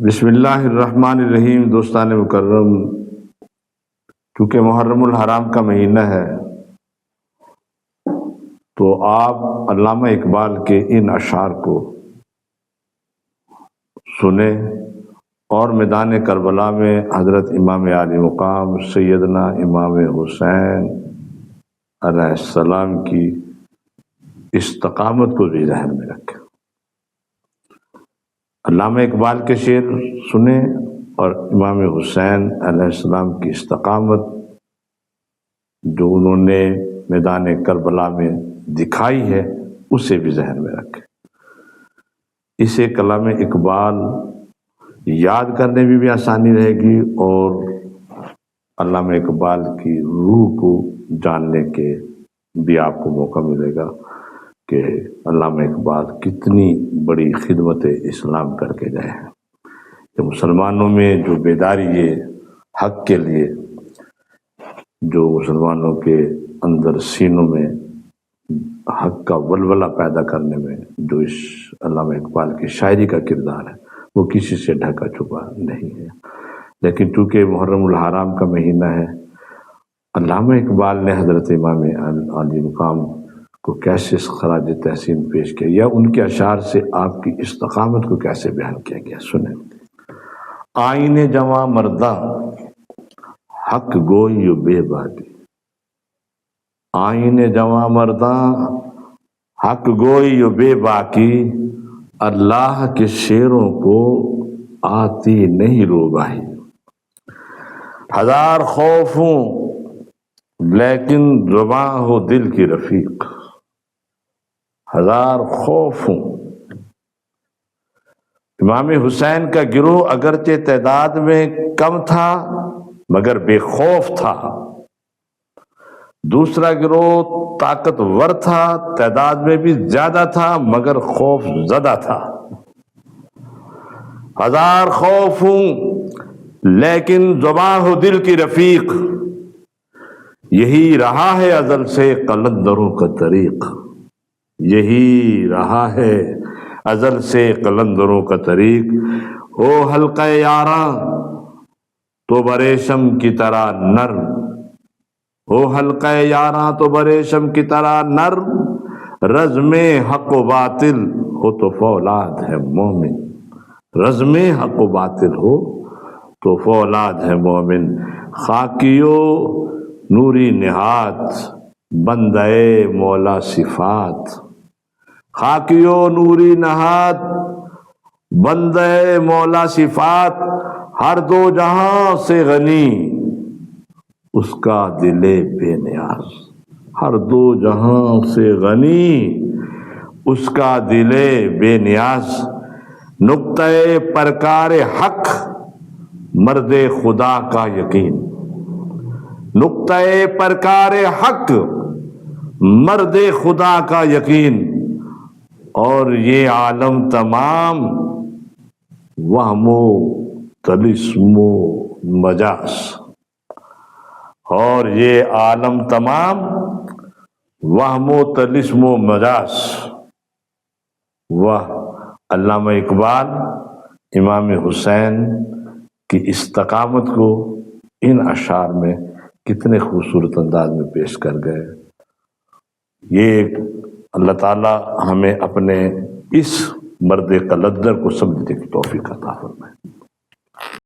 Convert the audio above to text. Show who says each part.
Speaker 1: بسم اللہ الرحمن الرحیم۔ دوستان مکرم، چونکہ محرم الحرام کا مہینہ ہے تو آپ علامہ اقبال کے ان اشعار کو سنیں اور میدان کربلا میں حضرت امام عالی مقام سیدنا امام حسین علیہ السلام کی استقامت کو بھی ذہن میں رکھیں۔ علامہ اقبال کے شعر سنیں اور امام حسین علیہ السلام کی استقامت جو انہوں نے میدان کربلا میں دکھائی ہے اسے بھی ذہن میں رکھیں۔ اسے کلام اقبال یاد کرنے میں بھی آسانی رہے گی اور علامہ اقبال کی روح کو جاننے کے بھی آپ کو موقع ملے گا کہ علامہ اقبال کتنی بڑی خدمت اسلام کر کے گئے ہیں کہ مسلمانوں میں جو بیداری ہے حق کے لیے، جو مسلمانوں کے اندر سینوں میں حق کا ولولہ پیدا کرنے میں جو اس علامہ اقبال کی شاعری کا کردار ہے وہ کسی سے ڈھکا چھپا نہیں ہے۔ لیکن چونکہ محرم الحرام کا مہینہ ہے، علامہ اقبال نے حضرت امام عالی مقام کو کیسے خراج تحسین پیش کیا یا ان کے اشعار سے آپ کی استقامت کو کیسے بیان کیا گیا، سنیں۔ آئین جواں مردہ حق گوئی و بے بادی، آئین جواں مردہ حق گوئی و بے باکی، اللہ کے شیروں کو آتی نہیں روباہی۔ ہزار خوف ہوں لیکن زباں ہو دل کی رفیق، ہزار خوف ہوں۔ امام حسین کا گروہ اگرچہ تعداد میں کم تھا مگر بے خوف تھا، دوسرا گروہ طاقتور تھا، تعداد میں بھی زیادہ تھا مگر خوف زدہ تھا۔ ہزار خوف ہوں لیکن زباں ہو دل کی رفیق، یہی رہا ہے ازل سے قلندروں کا طریق، یہی رہا ہے ازل سے قلندروں کا طریق۔ ہو حلقہ یاراں تو بریشم کی طرح نرم، ہو حلقہ یاراں تو بریشم کی طرح نرم، رزم حق و باطل ہو تو فولاد ہے مومن، رزم حق و باطل ہو تو فولاد ہے مومن۔ خاکیو نوری نہاد بندے مولا صفات، خاکیو نوری نہاد بندے مولا صفات، ہر دو جہاں سے غنی اس کا دل بے نیاز، ہر دو جہاں سے غنی اس کا دل بے نیاز۔ نقطہ پرکار حق مرد خدا کا یقین، نقطہ پرکار حق مرد خدا کا یقین، اور یہ عالم تمام وہم و طلسم و مجاز، اور یہ عالم تمام وہم و طلسم و مجاز۔ وہ علامہ اقبال امام حسین کی استقامت کو ان اشعار میں کتنے خوبصورت انداز میں پیش کر گئے۔ یہ اللہ تعالی ہمیں اپنے اس مرد قلندر کو سمجھنے کی توفیق عطا فرمائے۔